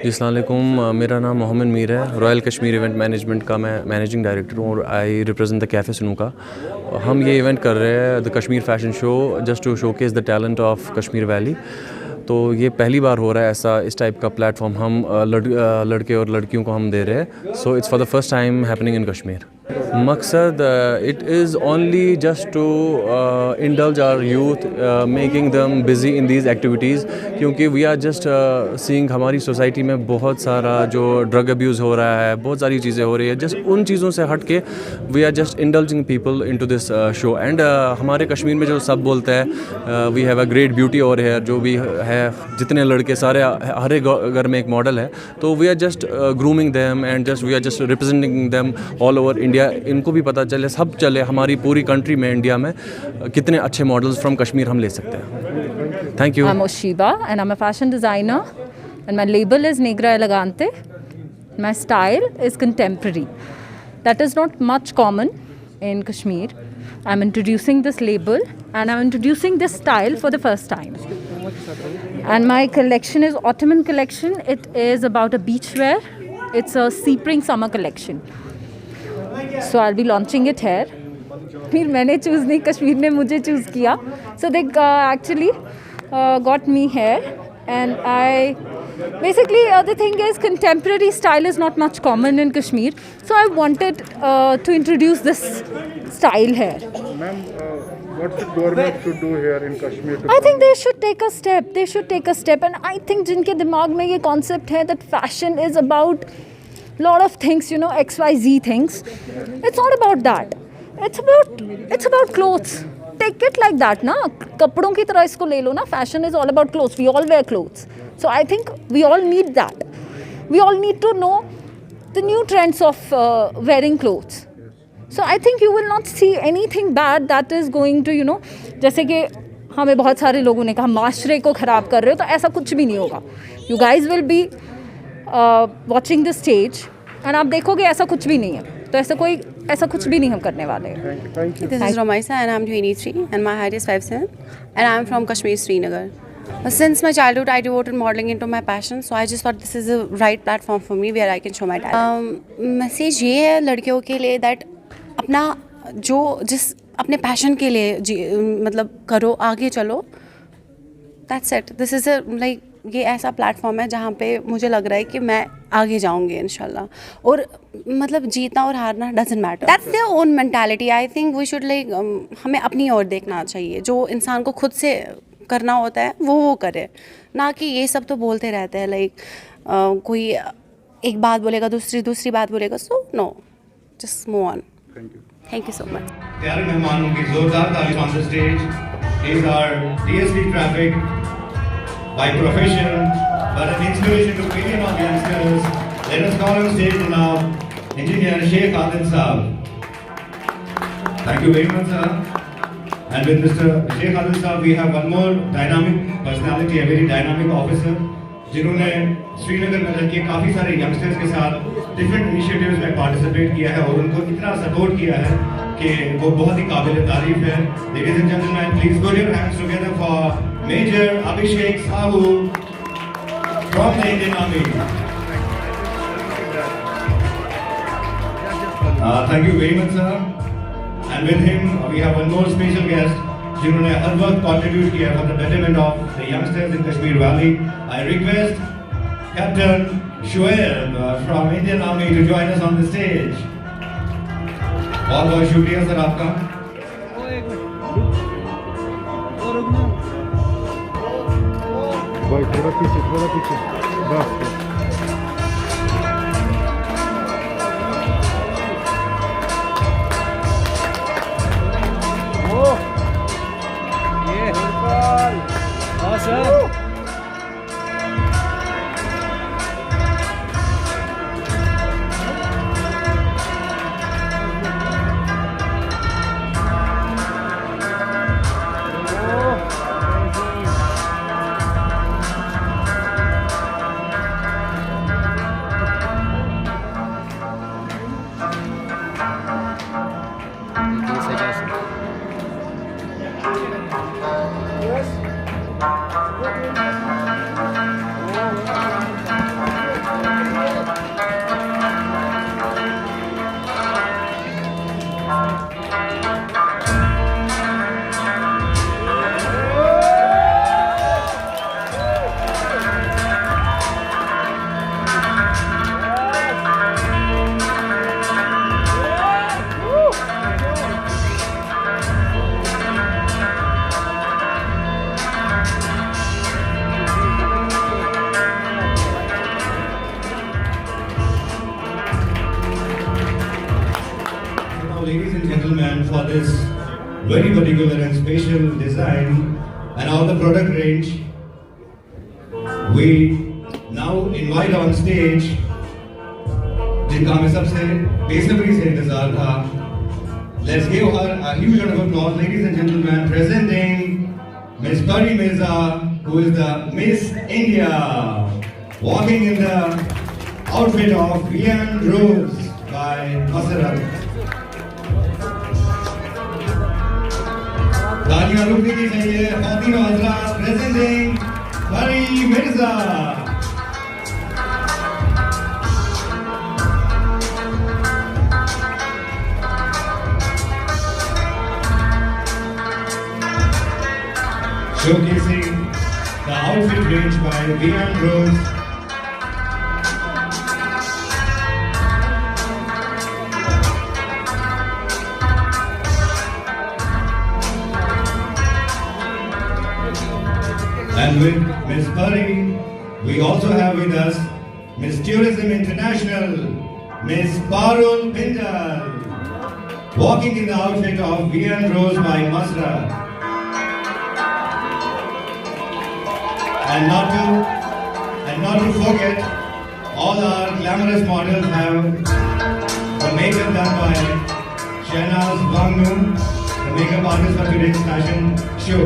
जी अस्सलाम वालेकुम, मेरा नाम मोहम्मद मीर है। रॉयल कश्मीर इवेंट मैनेजमेंट का मैं मैनेजिंग डायरेक्टर हूँ और आई रिप्रेजेंट द कैफ़े सनूका। हम ये इवेंट कर रहे हैं the Kashmir fashion show just to showcase the talent of Kashmir valley. तो ये पहली बार हो रहा है ऐसा इस टाइप का प्लेटफॉर्म हम लड़के और लड़कियों को हम दे रहे हैं। So it's for the first time happening in Kashmir. मकसद it is only just to indulge our youth, making them busy in these activities, क्योंकि वी आर जस्ट सीइंग हमारी सोसाइटी में बहुत सारा जो ड्रग अब्यूज़ हो रहा है, बहुत सारी चीज़ें हो रही है। जस्ट उन चीज़ों से हट के we are just indulging people into this show. And हमारे कश्मीर में जो सब बोलते हैं we have a great beauty और हेयर, जो भी है जितने लड़के सारे हर एक घर में एक मॉडल है। तो we are just grooming them and just we are just representing them all over India. इनको भी पता चले, सब चले हमारी पूरी कंट्री में, इंडिया में कितने अच्छे मॉडल्स फ्रॉम कश्मीर हम ले सकते हैं। Thank you. I'm Oshiba and I'm a fashion designer and my label is Negra Elegante. My style is contemporary. That is not much common in Kashmir. I'm introducing this label and I'm introducing this style for the first time. And my collection is Ottoman collection. It is about a beach wear. It's a Spring summer collection. So I'll be launching it here. फिर मैंने choose नहीं, कश्मीर ने मुझे choose किया. So they actually got me here. And I basically the thing is contemporary style is not much common in Kashmir. So I wanted to introduce this style here. Ma'am, what should government should do here in Kashmir? I think they should take a step. They should take a step. And I think जिनके दिमाग में ये concept है that fashion is about lot of things, you know, XYZ things. It's not about that. It's about clothes. Take it like that, ना. कपड़ों की तरह इसको ले लो ना. Fashion is all about clothes. We all wear clothes. So I think we all need that. We all need to know the new trends of wearing clothes. So I think you will not see anything bad that is going to, you know, जैसे कि हमें बहुत सारे लोगों ने कहा माशरे को ख़राब कर रहे हो, तो ऐसा कुछ भी नहीं होगा. You guys will be watching the stage and आप देखोगे ऐसा कुछ भी नहीं है. तो ऐसा कुछ भी नहीं हम करने वाले हैं. Thank you. This is Romaisa and I'm 23 and my height is 5'7" and I'm from Kashmir, Srinagar. Since my childhood, I devoted modeling into my passion, so I just thought this is a right platform for me where I can show my talent. Message ये है लड़कियों के लिए that अपना जिस अपने passion के लिए मतलब करो, आगे चलो. That's it. This is ये ऐसा प्लेटफॉर्म है जहाँ पे मुझे लग रहा है कि मैं आगे जाऊँगी इंशाल्लाह. और मतलब जीतना और हारना doesn't matter. That's their own mentality. I think we should हमें अपनी ओर देखना चाहिए. जो इंसान को खुद से करना होता है वो करे, ना कि ये सब तो बोलते रहते हैं कोई एक बात बोलेगा दूसरी बात बोलेगा. So no, just move on. Thank you so much. प्यारे मेहमानों की जोरदार ताली on the stage. These are DSP Traffic by profession, but an inspiration to millions of youngsters. Let us call on stage now Engineer Sheikh Adil Saab. Thank you very much, sir. And with Mr. Sheikh Adil Saab, we have one more dynamic personality, a very dynamic officer, जिन्होंने श्रीनगर में रहकर काफ़ी सारे youngsters के साथ different initiatives में participate किया है और उनको इतना सपोर्ट किया है कि वो बहुत ही काबिल तारीफ है. Ladies and gentlemen, please put your hands together for Major Abhishek Sahu from the Indian Army. Thank you very much, sir. And with him, we have one more special guest, जिन्होंने हर वक्त contribute किया for the betterment of the youngsters in Kashmir Valley. I request Captain Shoaib from Indian Army to join us on the stage. बहुत बहुत शुक्रिया sir आपका. भाई थोड़ा पीछे बस. this very particular and special design and all the product range, we now invite on stage जिनका हमें सबसे बेसब्री से इंतजार था. Let's give her a huge round of applause, ladies and gentlemen, presenting Miss Pari Mirza, who is the Miss India, walking in the outfit of Vian Rose by Masarat. तालियां रुकनी नहीं चाहिए. ख़वातीन और हज़रात, presenting Pari Mirza. Showcasing the outfit range by Vian Rose. And with Miss Pari, we also have with us Miss Tourism International, Miss Parul Pindal, walking in the outfit of Vian Rose by Masra. And not to forget, all our glamorous models have the makeup done by Shehnaz Bangnu, the makeup artist for today's fashion show.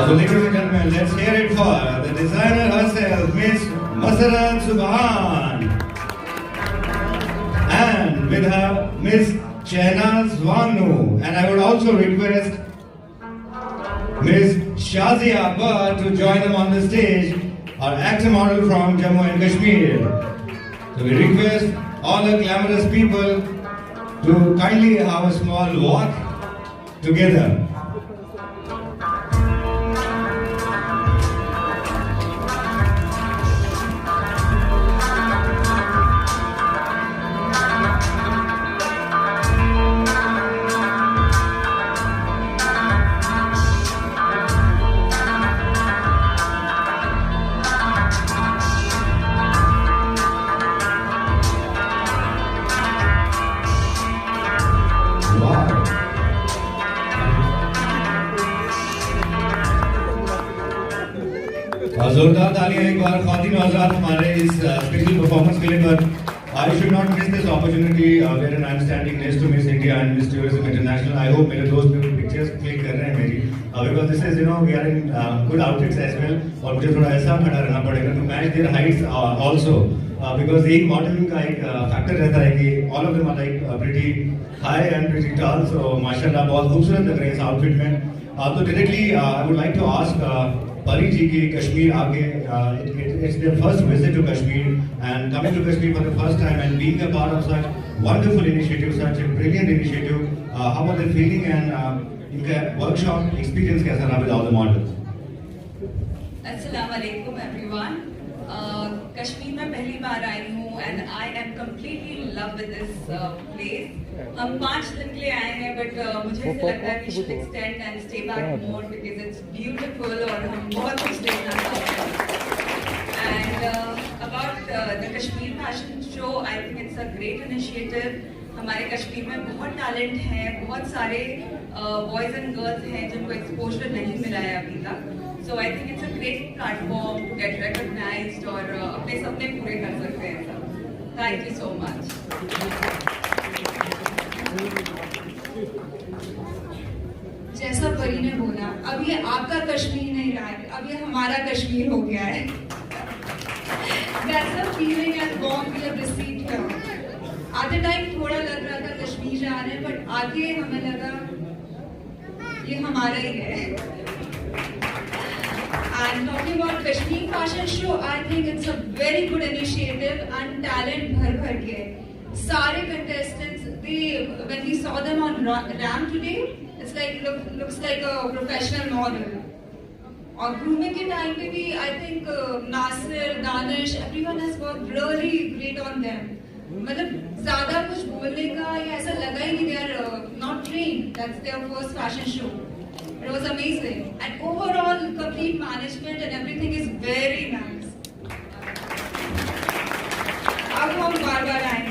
So ladies and gentlemen, let's hear it for the designer herself, Miss Masarat Subhan. And with her, Miss Shehnaz Bangnu. And I would also request Miss Shazia Akbar to join them on the stage, our actor model from Jammu and Kashmir. So we request all the glamorous people to kindly have a small walk together. जोरदार तालियां एक बार ख़वातीन और हज़रात हमारे इस special performance के लिए. But I should not miss this opportunity wherein I am standing next to Miss India and Miss Tourism International. I hope मेरे दोस्त भी पिक्चर्स क्लिक कर रहे हैं मेरी, because this is, you know, we are in good outfits as well. और मुझे थोड़ा ऐसा खड़ा रहना पड़ेगा to match their heights also, because एक मॉडलिंग का एक फैक्टर रहता है कि all of them are like pretty high and pretty tall. So माशाल्लाह बहुत खूबसूरत लग रहे हैं इस आउटफिट में. तो directly I would like to ask Pari ji ki Kashmir it's their first visit to Kashmir, and coming to Kashmir for the first time and being a part of such wonderful initiative, such a brilliant initiative, how are they feeling, and इनका workshop experience कैसा रहा with all the models? Assalamu alaikum everyone. Kashmir में पहली बार आई हूँ and I am completely in love with this place. हम 5 दिन के लिए आए हैं, but मुझे ऐसा लगता है we should extend and stay back more because it's beautiful और हम बहुत कुछ देखना चाहते हैं. And about the Kashmir Fashion Show, I think it's a great initiative. हमारे कश्मीर में बहुत टैलेंट है, बहुत सारे बॉयज़ एंड गर्ल्स हैं जिनको एक्सपोजर नहीं मिला है अभी तक. So I think it's a great platform to get recognized और अपने सपने पूरे कर सकते हैं सब. Thank you so much. जैसा परी ने बोला, अब ये आपका कश्मीर नहीं रहा है, अब ये हमारा कश्मीर हो गया है. That's the feeling and bond we have received here. आधे टाइम थोड़ा लग रहा था कश्मीर जा रहे हैं, बट आगे हमें लगा ये हमारा ही है. And talking about Kashmir Fashion Show, I think it's a very good initiative and talent भर के. सारे contestants, when we saw them on ramp today, it's like looks like a professional model. और ग्रूमिंग के time पे भी I think Nasir, Danish, everyone has worked really great on them. मतलब ज्यादा कुछ बोलने का या ऐसा लगा ही नहीं. They are not trained. That's their first fashion show. It was amazing. And overall, complete management and everything is very nice. अब हम बार-बार आएंगे.